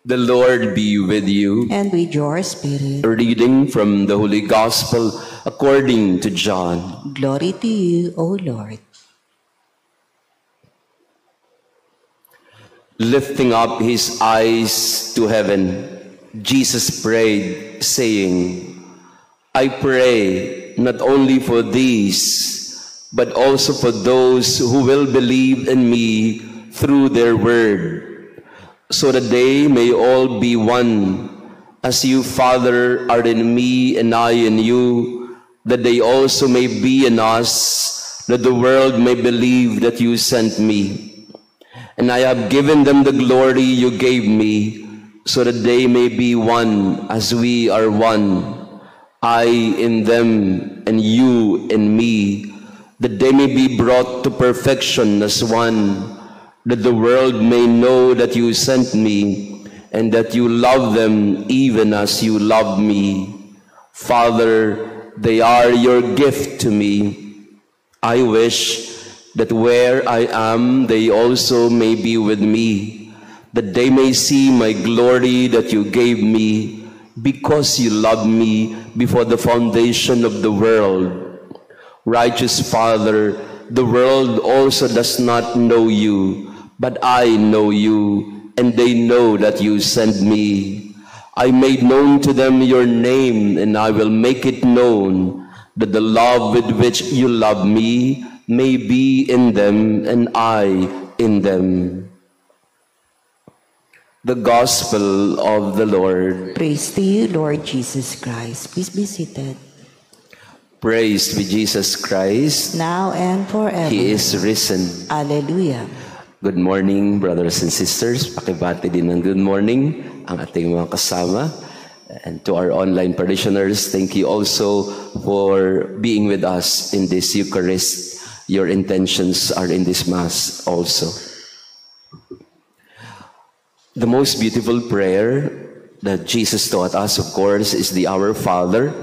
The Lord be with you. And with your spirit. A reading from the Holy Gospel according to John. Glory to you, O Lord. Lifting up his eyes to heaven, Jesus prayed, saying, I pray not only for these, but also for those who will believe in me through their word, so that they may all be one, as you, Father, are in me and I in you, that they also may be in us, that the world may believe that you sent me. And I have given them the glory you gave me, so that they may be one as we are one, I in them and you in me, that they may be brought to perfection as one, that the world may know that you sent me, and that you love them even as you love me. Father, they are your gift to me. I wish that where I am, they also may be with me, that they may see my glory that you gave me, because you loved me before the foundation of the world. Righteous Father, the world also does not know you, but I know you, and they know that you sent me. I made known to them your name, and I will make it known, that the love with which you love me may be in them, and I in them. The Gospel of the Lord. Praise to you, Lord Jesus Christ. Please be seated. Praise be Jesus Christ. Now and forever. He is risen. Alleluia. Good morning, brothers and sisters. Pakibati din ng good morning ang ating mga kasama. And to our online parishioners, thank you also for being with us in this Eucharist. Your intentions are in this Mass also. The most beautiful prayer that Jesus taught us, of course, is the Our Father.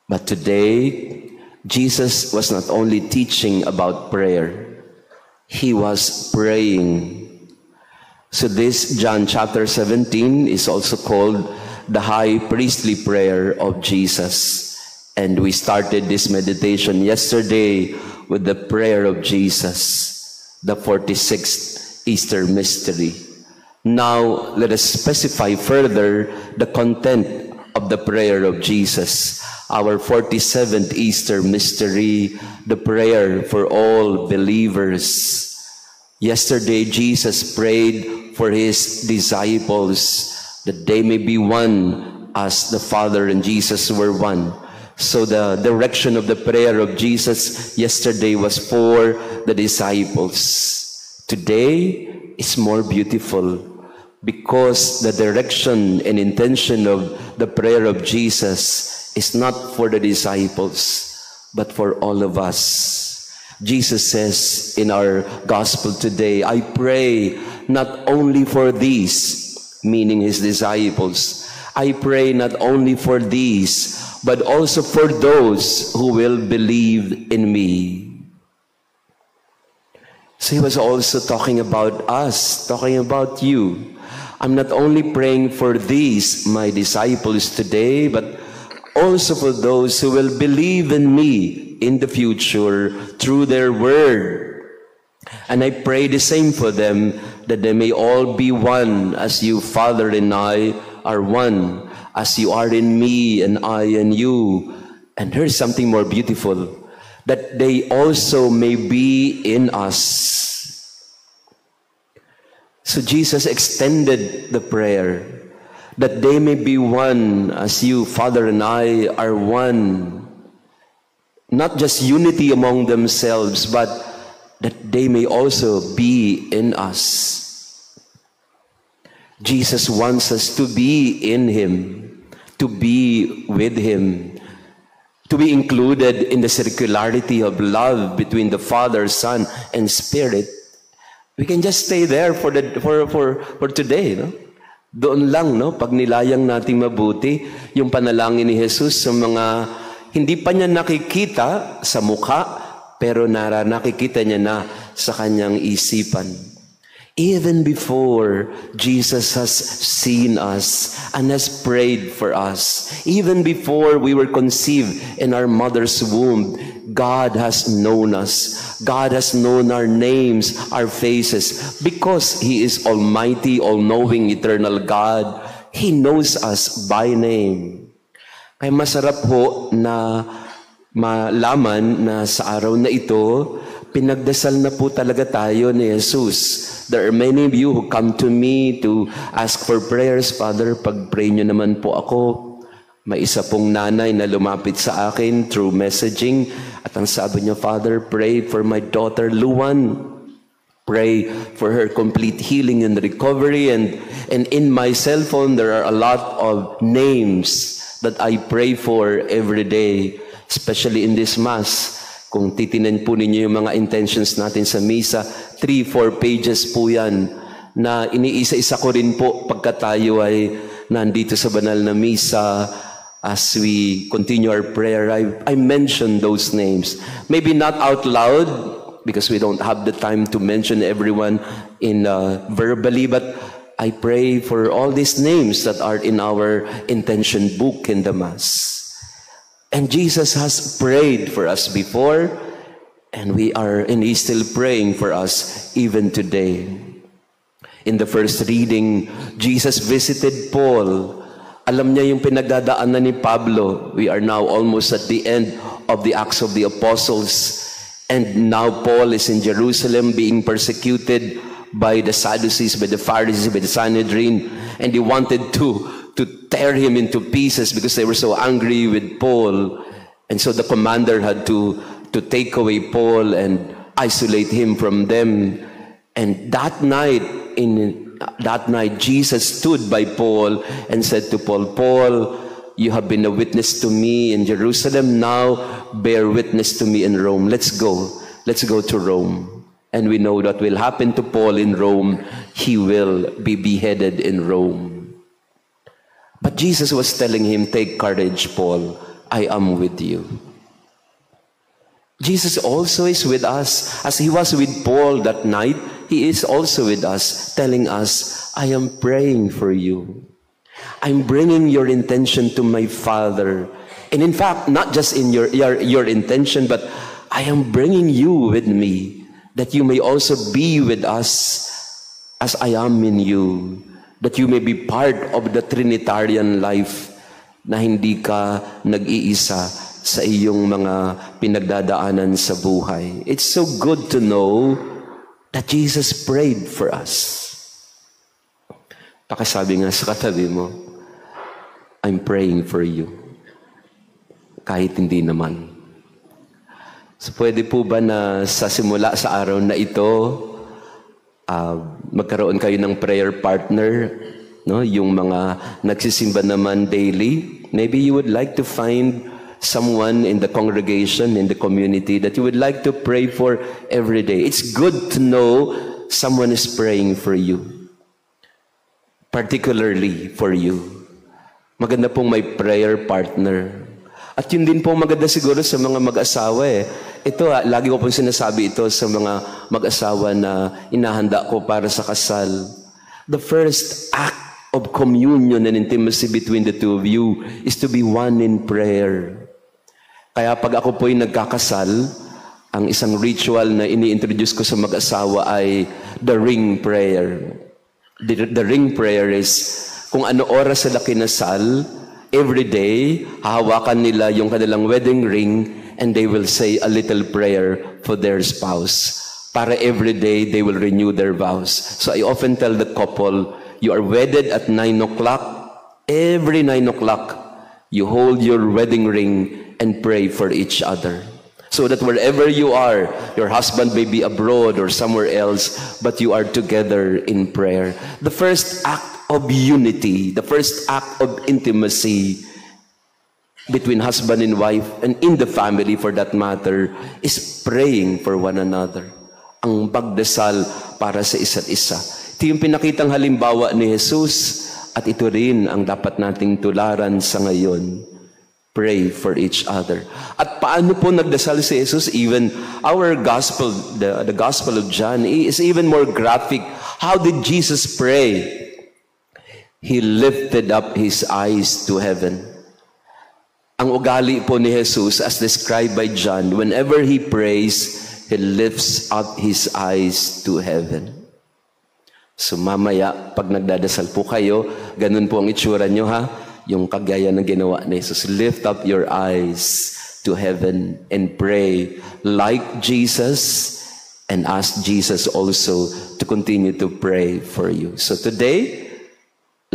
But today, Jesus was not only teaching about prayer, he was praying. So this John chapter 17 is also called the high priestly prayer of Jesus. And we started this meditation yesterday with the prayer of Jesus, the 46th Easter mystery. Now, let us specify further the content of the prayer of Jesus, our 47th Easter mystery, the prayer for all believers. Yesterday, Jesus prayed for his disciples that they may be one as the Father and Jesus were one. So the direction of the prayer of Jesus yesterday was for the disciples. Today is more beautiful because the direction and intention of the prayer of Jesus is not for the disciples, but for all of us. Jesus says in our gospel today, I pray not only for these, meaning his disciples. I pray not only for these, but also for those who will believe in me. So he was also talking about us, talking about you. I'm not only praying for these, my disciples today, but also for those who will believe in me in the future through their word. And I pray the same for them, that they may all be one, as you, Father, and I are one, as you are in me and I in you. And here's something more beautiful, that they also may be in us. So Jesus extended the prayer, that they may be one, as you, Father, and I are one. Not just unity among themselves, but that they may also be in us. Jesus wants us to be in him, to be with him, to be included in the circularity of love between the Father, Son, and Spirit. We can just stay there for today, no? Doon lang, no? Pag nilayang nating mabuti yung panalangin ni Jesus sa mga hindi pa niya nakikita sa mukha, pero nakikita niya na sa kanyang isipan. Even before Jesus has seen us and has prayed for us, even before we were conceived in our mother's womb, God has known us. God has known our names, our faces. Because He is Almighty, all-knowing, eternal God, He knows us by name. Kaya masarap po na malaman na sa araw na ito, pinagdasal na po talaga tayo ni Jesus. There are many of you who come to me to ask for prayers. Father, pag-pray nyo naman po ako. May isa pong nanay na lumapit sa akin through messaging. At ang sabi niya, Father, pray for my daughter Luan. Pray for her complete healing and recovery. And in my cell phone, there are a lot of names that I pray for every day, especially in this Mass. Kung titinan po ninyo yung mga intentions natin sa misa, 3-4 pages po yan na iniisa-isa ko rin po pagka tayo ay nandito sa banal na misa. As we continue our prayer, I mention those names. Maybe not out loud because we don't have the time to mention everyone in verbally, but I pray for all these names that are in our intention book in the Mass. And Jesus has prayed for us before, and He's still praying for us even today. In the first reading, Jesus visited Paul. Alam niya yung pinagdadaanan ni Pablo. We are now almost at the end of the Acts of the Apostles. And now Paul is in Jerusalem being persecuted by the Sadducees, by the Pharisees, by the Sanhedrin. And they wanted to tear him into pieces because they were so angry with Paul. And so the commander had to take away Paul and isolate him from them. And that night, Jesus stood by Paul and said to Paul, Paul, you have been a witness to me in Jerusalem. Now bear witness to me in Rome. Let's go. Let's go to Rome. And we know that will happen to Paul in Rome. He will be beheaded in Rome. But Jesus was telling him, take courage, Paul. I am with you. Jesus also is with us. As He was with Paul that night, He is also with us, telling us, I am praying for you. I'm bringing your intention to my Father. And in fact, not just in your intention, but I am bringing you with me, that you may also be with us as I am in you. That you may be part of the Trinitarian life, na hindi ka nag-iisa sa iyong mga pinagdadaanan sa buhay. It's so good to know that Jesus prayed for us. Pakisabi nga sa katabi mo, I'm praying for you. Kahit hindi naman. So pwede po ba na sa simula sa araw na ito, magkaroon kayo ng prayer partner, no? Yung mga nagsisimba naman daily. Maybe you would like to find someone in the congregation, in the community that you would like to pray for every day. It's good to know someone is praying for you. Particularly for you. Maganda pong may prayer partner. At yun din po maganda siguro sa mga mag-asawa eh. Ito, lagi ko pong sinasabi ito sa mga mag-asawa na inahanda ko para sa kasal. The first act of communion and intimacy between the two of you is to be one in prayer. Kaya pag ako po'y nagkakasal, ang isang ritual na ini-introduce ko sa mag-asawa ay the ring prayer. The ring prayer is kung ano oras sila kinasal, every day, hahawakan nila yung kanilang wedding ring and they will say a little prayer for their spouse. Para every day, they will renew their vows. So I often tell the couple, you are wedded at 9 o'clock. Every 9 o'clock, you hold your wedding ring and pray for each other. So that wherever you are, your husband may be abroad or somewhere else, but you are together in prayer. The first act of unity, the first act of intimacy between husband and wife, and in the family for that matter, is praying for one another. Ang pagdasal para sa isa't isa. Ito yung pinakitang halimbawa ni Jesus, at ito rin ang dapat nating tularan sa ngayon. Pray for each other. At paano po nagdasal si Jesus? Even our gospel, the Gospel of John, is even more graphic How did Jesus pray? He lifted up his eyes to heaven. Ang ugali po ni Jesus, as described by John, whenever he prays, he lifts up his eyes to heaven. So mamaya, pag nagdadasal po kayo, ganun po ang itsura nyo ha, yung kagaya ng ginawa ni Jesus. Lift up your eyes to heaven and pray like Jesus, and ask Jesus also to continue to pray for you. So today,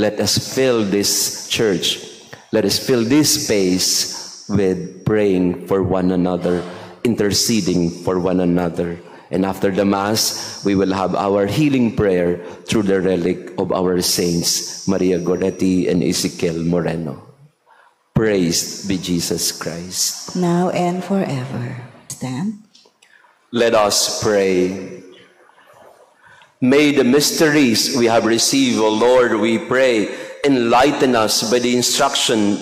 let us fill this church. Let us fill this space with praying for one another, interceding for one another. And after the Mass, we will have our healing prayer through the relic of our saints, Maria Goretti and Ezekiel Moreno. Praised be Jesus Christ. Now and forever. Stand. Let us pray. May the mysteries we have received, O Lord, we pray, enlighten us by the instruction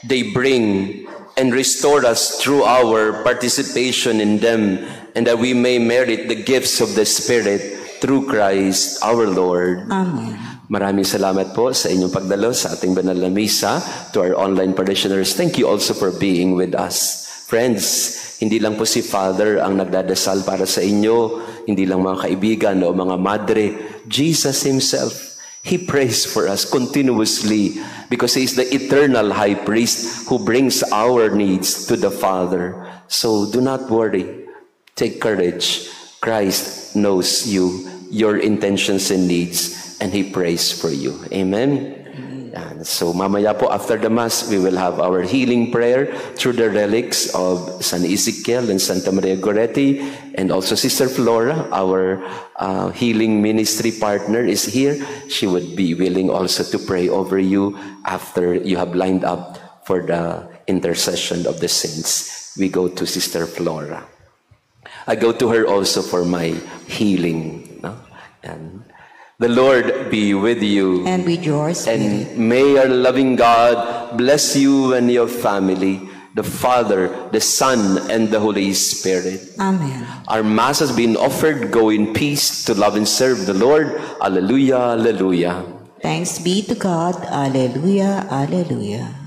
they bring and restore us through our participation in them, and that we may merit the gifts of the Spirit through Christ our Lord. Amen. Maraming salamat po sa inyong pagdalo sa ating banal na misa. To our online parishioners, thank you also for being with us. Friends, hindi lang po si Father ang nagdadasal para sa inyo, hindi lang mga kaibigan o mga madre. Jesus Himself, He prays for us continuously because He is the eternal high priest who brings our needs to the Father. So do not worry. Take courage. Christ knows you, your intentions and needs, and He prays for you. Amen? And so mamaya po after the Mass, we will have our healing prayer through the relics of San Ezekiel and Santa Maria Goretti, and also Sister Flora, our healing ministry partner, is here. She would be willing also to pray over you after you have lined up for the intercession of the saints. We go to Sister Flora. I go to her also for my healing. No? And the Lord be with you. And with yours. And may our loving God bless you and your family, the Father, the Son, and the Holy Spirit. Amen. Our Mass has been offered. Go in peace to love and serve the Lord. Alleluia, alleluia. Thanks be to God. Alleluia, alleluia.